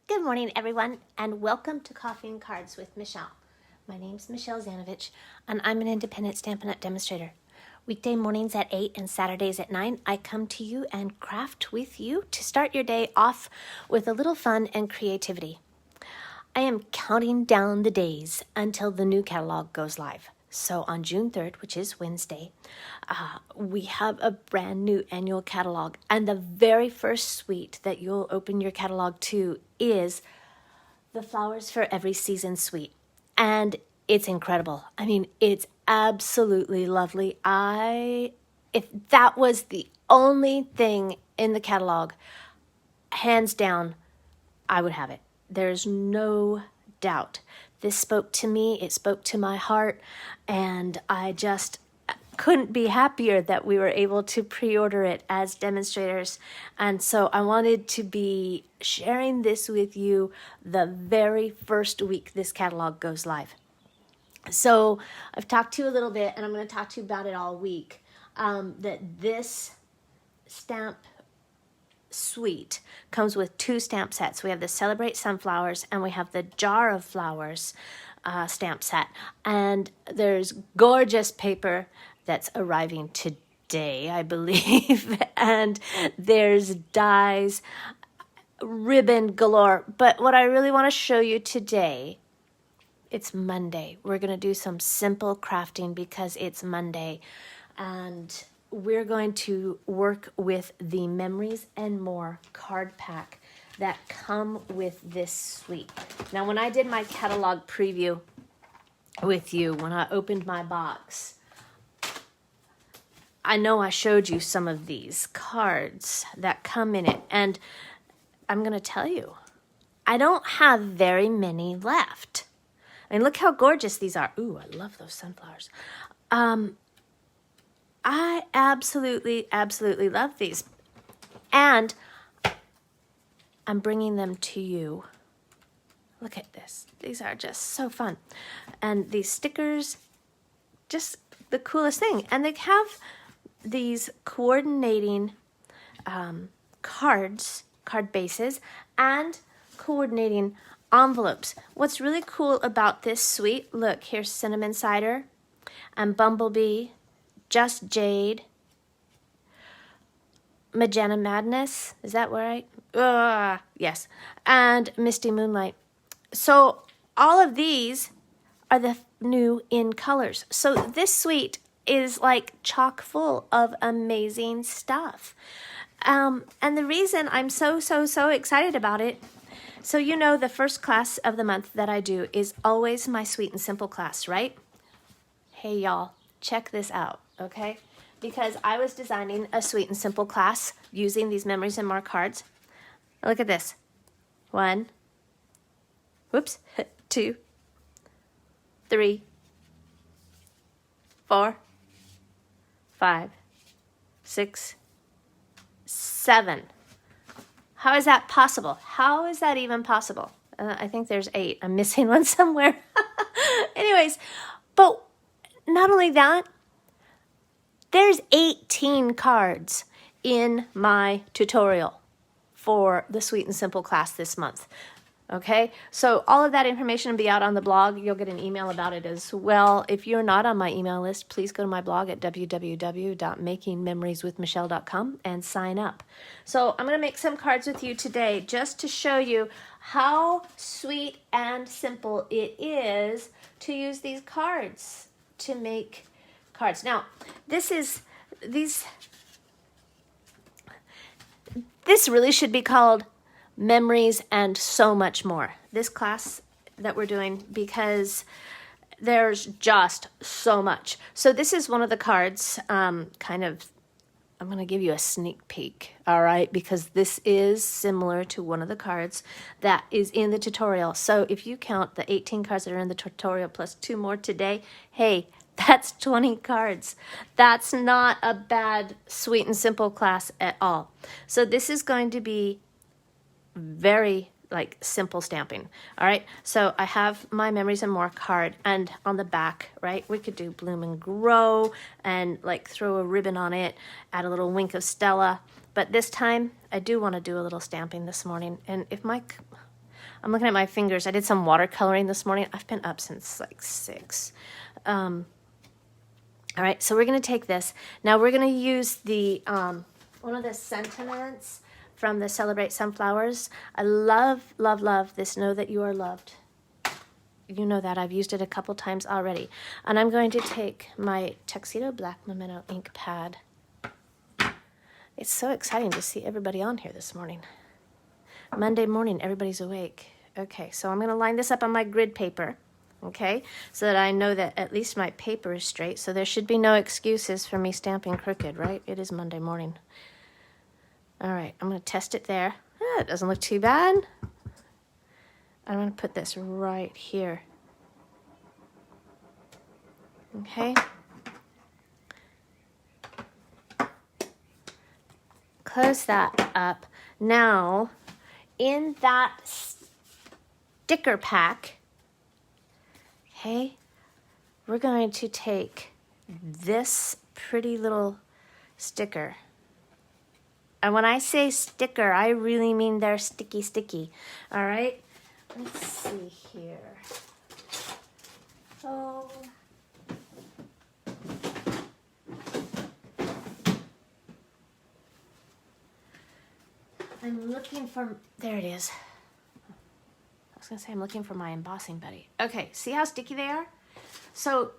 Good morning, everyone, and welcome to Coffee and Cards with Michelle. My name's Michelle Zanovich, and I'm an independent Stampin' Up! Demonstrator. Weekday mornings at 8 and Saturdays at 9, I come to you and craft with you to start your day off with a little fun and creativity. I am counting down the days until the new catalog goes live. So on June 3rd, which is Wednesday, we have a brand new annual catalog. And the very first suite that you'll open your catalog to is the Flowers for Every Season suite. And it's incredible. I mean, it's absolutely lovely. If that was the only thing in the catalog, hands down, I would have it. There's no doubt. This spoke to me, it spoke to my heart, and I just couldn't be happier that we were able to pre-order it as demonstrators. And so I wanted to be sharing this with you the very first week this catalog goes live. So I've talked to you a little bit, and I'm going to talk to you about it all week, that this stamp suite comes with two stamp sets. We have the Celebrate Sunflowers and we have the Jar of Flowers stamp set. And there's gorgeous paper that's arriving today, I believe. And there's dies, ribbon galore. But what I really want to show you today, it's Monday. We're going to do some simple crafting because it's Monday. And we're going to work with the Memories and More card pack that come with this suite. Now, when I did my catalog preview with you, when I opened my box, I know I showed you some of these cards that come in it, and I'm going to tell you, I don't have very many left. I mean, look how gorgeous these are. Ooh, I love those sunflowers. I absolutely love these. And I'm bringing them to you. Look at this. These are just so fun. And these stickers, just the coolest thing. And they have these coordinating card bases and coordinating envelopes. What's really cool about this suite, look, here's Cinnamon Cider and Bumblebee, Just Jade, Magenta Madness, is that right? Yes, and Misty Moonlight. So all of these are the new in colors. So this suite is like chock full of amazing stuff. And the reason I'm so excited about it, so you know the first class of the month that I do is always my Sweet and Simple class, right? Hey y'all, check this out. Okay, because I was designing a Sweet and Simple class using these Memories and More cards. Look at this. 1, whoops, 2, 3, 4, 5, 6, 7. How is that possible? How is that even possible? I think there's 8. I'm missing one somewhere. Anyways, but not only that, there's 18 cards in my tutorial for the Sweet and Simple class this month. Okay, so all of that information will be out on the blog. You'll get an email about it as well. If you're not on my email list, please go to my blog at www.makingmemorieswithmichelle.com and sign up. So I'm going to make some cards with you today just to show you how sweet and simple it is to use these cards to make cards. Now, this really should be called Memories and So Much More. This class that we're doing, because there's just so much. So this is one of the cards, I'm going to give you a sneak peek, all right? Because this is similar to one of the cards that is in the tutorial. So if you count the 18 cards that are in the tutorial plus 2 more today, hey, that's 20 cards. That's not a bad Sweet and Simple class at all. So this is going to be very like simple stamping. All right, so I have my Memories and More card, and on the back, right, we could do Bloom and Grow and like throw a ribbon on it, add a little wink of Stella. But this time I do want to do a little stamping this morning. And if my I'm looking at my fingers. I did some watercoloring this morning. I've been up since like 6. All right, so we're going to take this. Now we're going to use the one of the sentiments from the Celebrate Sunflowers. I love, love, love this Know That You Are Loved. You know that. I've used it a couple times already. And I'm going to take my Tuxedo Black Memento ink pad. It's so exciting to see everybody on here this morning. Monday morning, everybody's awake. Okay, so I'm going to line this up on my grid paper, okay, so that I know that at least my paper is straight, so there should be no excuses for me stamping crooked, right? It is Monday morning. All right, I'm going to test it there. It doesn't look too bad. I'm going to put this right here. Okay. Close that up. Now, in that sticker pack, okay, we're going to take this pretty little sticker. And when I say sticker, I really mean they're sticky, sticky. All right? Let's see here. Oh. I'm looking for, there it is. I was going to say I'm looking for my embossing buddy. Okay, see how sticky they are? So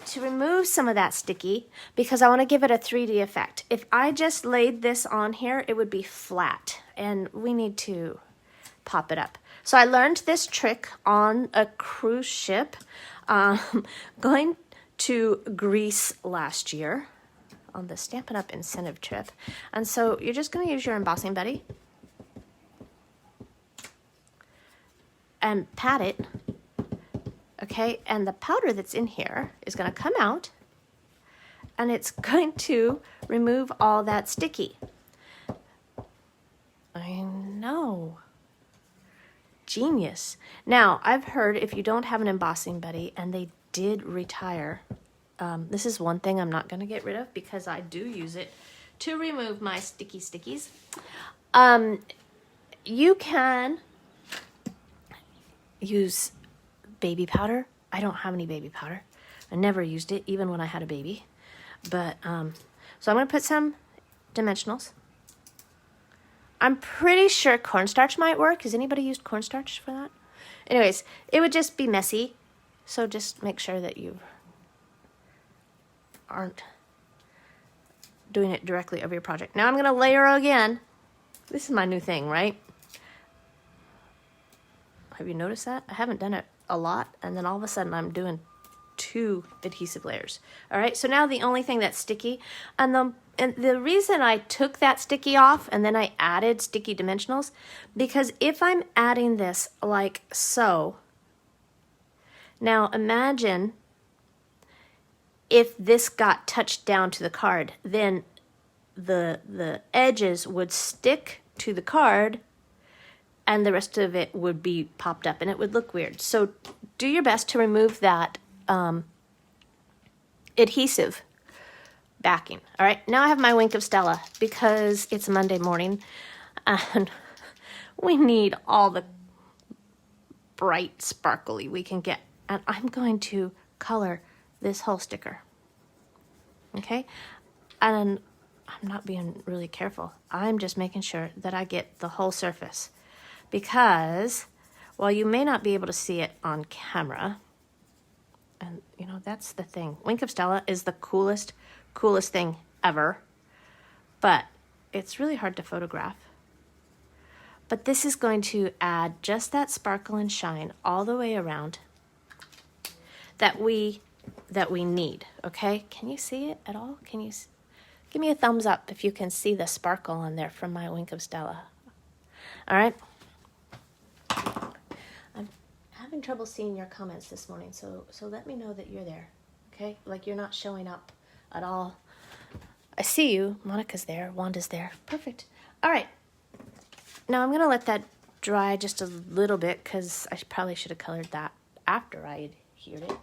to remove some of that sticky, because I want to give it a 3D effect, if I just laid this on here, it would be flat, and we need to pop it up. So I learned this trick on a cruise ship going to Greece last year on the Stampin' Up! Incentive trip. And so you're just going to use your embossing buddy and pat it, okay? And the powder that's in here is going to come out, and it's going to remove all that sticky. I know. Genius. Now, I've heard if you don't have an embossing buddy, and they did retire, this is one thing I'm not going to get rid of because I do use it to remove my sticky stickies. You can use baby powder. I don't have any baby powder. I never used it, even when I had a baby. But, so I'm going to put some dimensionals. I'm pretty sure cornstarch might work. Has anybody used cornstarch for that? Anyways, it would just be messy. So just make sure that you aren't doing it directly over your project. Now I'm going to layer again. This is my new thing, right? Have you noticed that? I haven't done it a lot, and then all of a sudden I'm doing 2 adhesive layers. All right, so now the only thing that's sticky, and the reason I took that sticky off and then I added sticky dimensionals, because if I'm adding this like so, now imagine if this got touched down to the card, then the edges would stick to the card and the rest of it would be popped up and it would look weird. So do your best to remove that adhesive backing. All right, now I have my Wink of Stella because it's Monday morning and we need all the bright sparkly we can get. And I'm going to color this whole sticker. Okay, and I'm not being really careful. I'm just making sure that I get the whole surface, because while you may not be able to see it on camera, and you know, that's the thing, Wink of Stella is the coolest thing ever, but it's really hard to photograph. But this is going to add just that sparkle and shine all the way around that we need, okay? Can you see it at all? Can you give me a thumbs up if you can see the sparkle on there from my Wink of Stella? All right. I'm having trouble seeing your comments this morning, so let me know that you're there, okay? Like you're not showing up at all. I see you. Monica's there. Wanda's there. Perfect. All right. Now I'm going to let that dry just a little bit because I probably should have colored that after I had adhered it.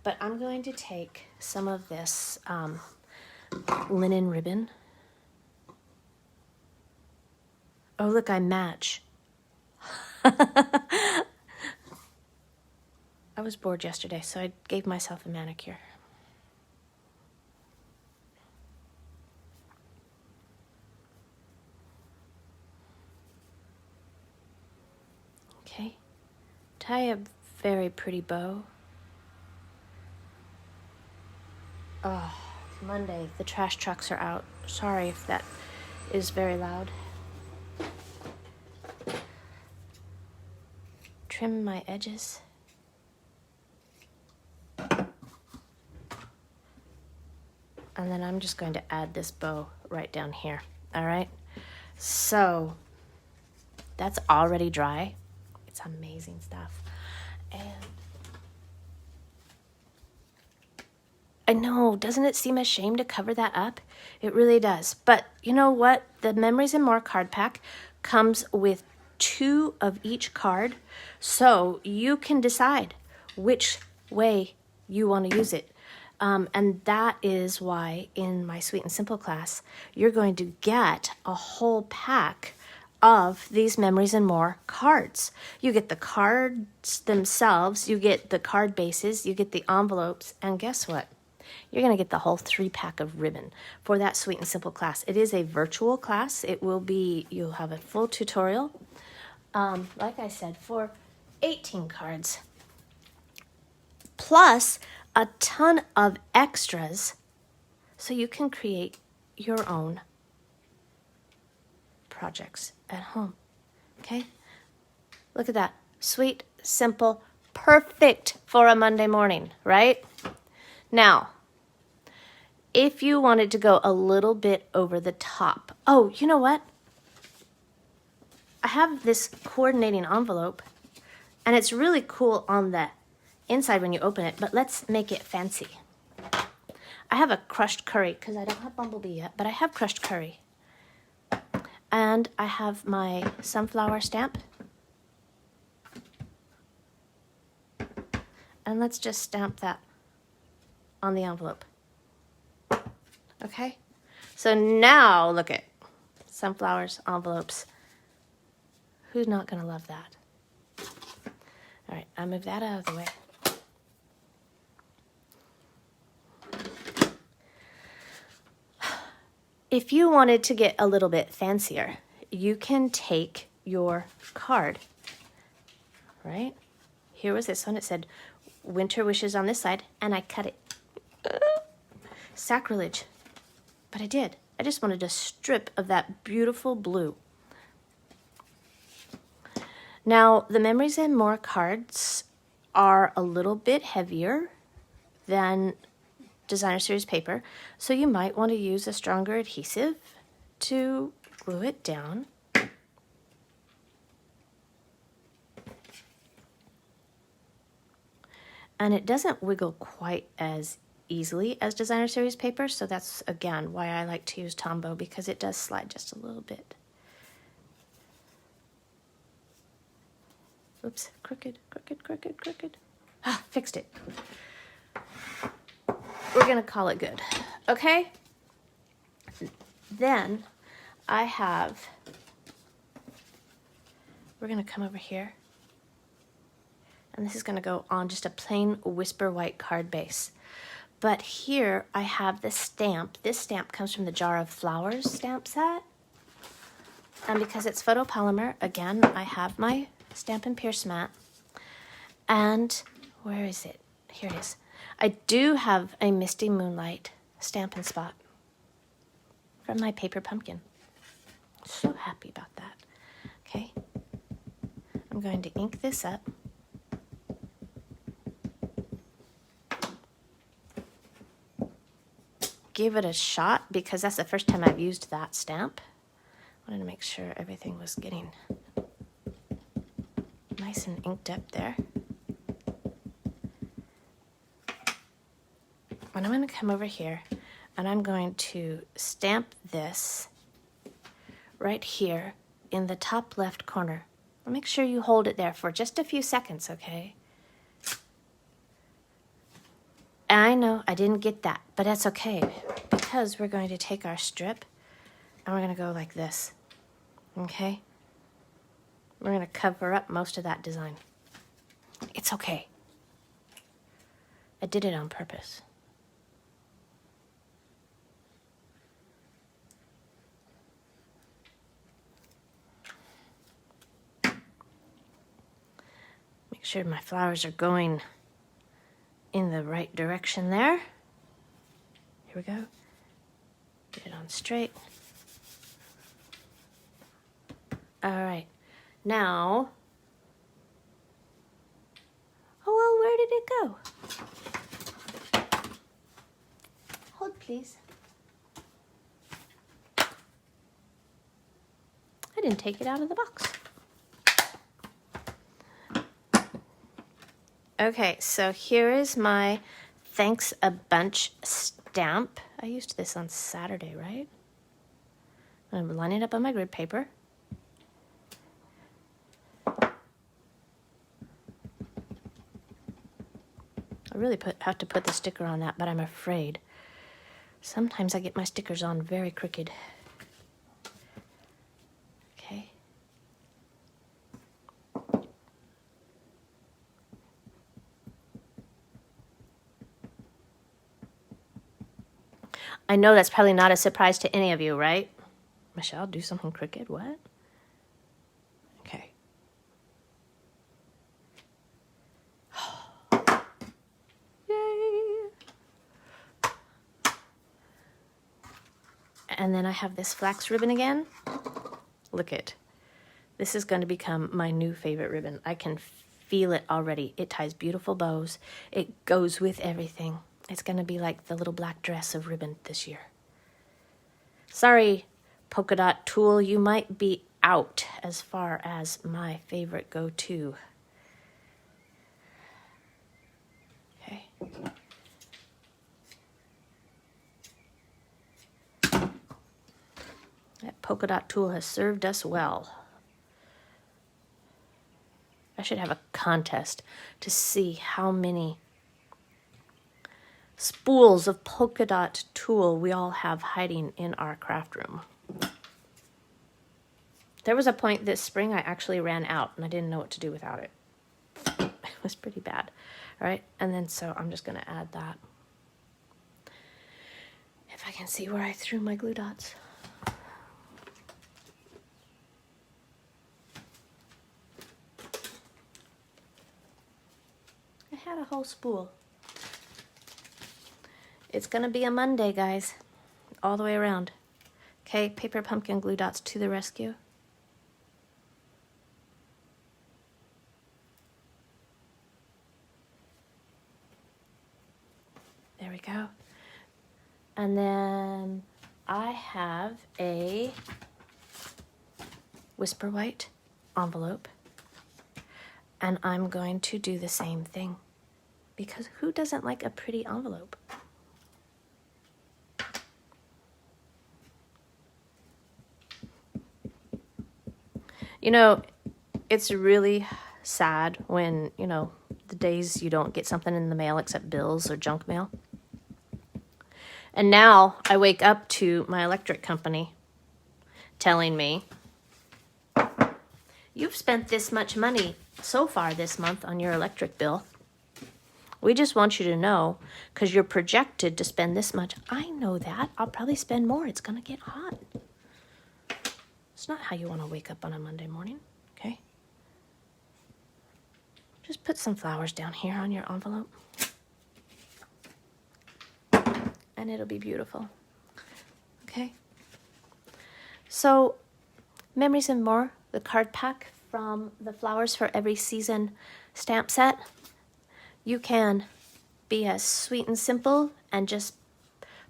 But I'm going to take some of this linen ribbon. Oh, look, I match. was bored yesterday, so I gave myself a manicure. Okay, tie a very pretty bow. Oh, it's Monday. The trash trucks are out. Sorry if that is very loud. Trim my edges. And then I'm just going to add this bow right down here. All right. So that's already dry. It's amazing stuff. And I know, doesn't it seem a shame to cover that up? It really does. But you know what? The Memories and More card pack comes with 2 of each card, so you can decide which way you want to use it. And that is why in my Sweet and Simple class, you're going to get a whole pack of these Memories and More cards. You get the cards themselves, you get the card bases, you get the envelopes, and guess what? You're going to get the whole 3-pack of ribbon for that Sweet and Simple class. It is a virtual class. It will be, you'll have a full tutorial. Like I said, for 18 cards, plus a ton of extras so you can create your own projects at home. Okay? Look at that. Sweet, simple, perfect for a Monday morning, right? Now, if you wanted to go a little bit over the top. Oh, you know what? I have this coordinating envelope, and it's really cool on the inside when you open it, but let's make it fancy. I have a crushed curry, because I don't have Bumblebee yet, but I have crushed curry. And I have my sunflower stamp. And let's just stamp that on the envelope. Okay? So now, look at sunflowers, envelopes. Who's not going to love that? All right, I'll move that out of the way. If you wanted to get a little bit fancier, you can take your card, right? Here was this one. It said, Winter Wishes on this side, and I cut it. Sacrilege. But I did. I just wanted a strip of that beautiful blue. Now, the Memories and More cards are a little bit heavier than Designer Series paper, so you might want to use a stronger adhesive to glue it down. And it doesn't wiggle quite as easily as Designer Series paper, so that's, again, why I like to use Tombow, because it does slide just a little bit. Oops, crooked. Ah, fixed it. We're going to call it good, okay? Then I have, we're going to come over here, and this is going to go on just a plain Whisper White card base. But here I have the stamp. This stamp comes from the Jar of Flowers stamp set. And because it's photopolymer, again, I have my Stampin' Pierce mat. And where is it? Here it is. I do have a Misty Moonlight Stampin' Spot from my paper pumpkin. So happy about that. Okay. I'm going to ink this up. Give it a shot because that's the first time I've used that stamp. I wanted to make sure everything was getting nice and inked up there. And I'm going to come over here and I'm going to stamp this right here in the top left corner. Make sure you hold it there for just a few seconds, okay? I know I didn't get that, but that's okay because we're going to take our strip and we're going to go like this, okay? We're going to cover up most of that design. It's okay. I did it on purpose. Make sure my flowers are going in the right direction there. Here we go. Get it on straight. All right. Now, oh, well, where did it go? Hold, please. I didn't take it out of the box. Okay, so here is my Thanks a Bunch stamp. I used this on Saturday, right? I'm lining it up on my grid paper. I really have to put the sticker on that, but I'm afraid. Sometimes I get my stickers on very crooked. Okay. I know that's probably not a surprise to any of you, right? Michelle, do something crooked? What? Okay. Yay! And then I have this flax ribbon again. Look it. This is going to become my new favorite ribbon. I can feel it already. It ties beautiful bows. It goes with everything. It's going to be like the little black dress of ribbon this year. Sorry, polka dot tulle, you might be out as far as my favorite go-to. Okay. That polka dot tulle has served us well. I should have a contest to see how many spools of polka dot tulle we all have hiding in our craft room. There was a point this spring I actually ran out and I didn't know what to do without it. It was pretty bad. All right, and then so I'm just going to add that. If I can see where I threw my glue dots. I had a whole spool. It's going to be a Monday, guys, all the way around. Okay, paper pumpkin glue dots to the rescue. There we go. And then I have a Whisper White envelope. And I'm going to do the same thing. Because who doesn't like a pretty envelope? You know, it's really sad when, you know, the days you don't get something in the mail except bills or junk mail. And now I wake up to my electric company telling me, you've spent this much money so far this month on your electric bill. We just want you to know, because you're projected to spend this much. I know that. I'll probably spend more. It's going to get hot. It's not how you want to wake up on a Monday morning, okay? Just put some flowers down here on your envelope. And it'll be beautiful, okay? So, Memories and More, the card pack from the Flowers for Every Season stamp set. You can be as sweet and simple and just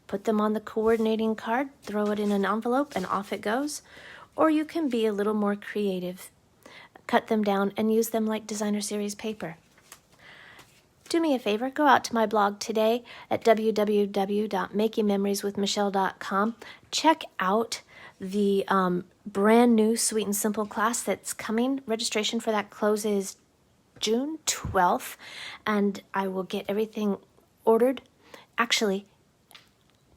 put them on the coordinating card, throw it in an envelope, and off it goes. Or you can be a little more creative, cut them down and use them like designer series paper. Do me a favor, go out to my blog today at www.makingmemorieswithmichelle.com. Check out the brand new Sweet and Simple class that's coming. Registration for that closes June 12th, and I will get everything ordered. Actually,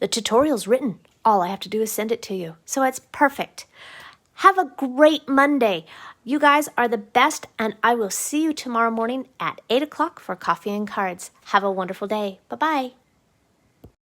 the tutorial's written. All I have to do is send it to you. So it's perfect. Have a great Monday. You guys are the best, and I will see you tomorrow morning at 8 o'clock for Coffee and Cards. Have a wonderful day. Bye-bye.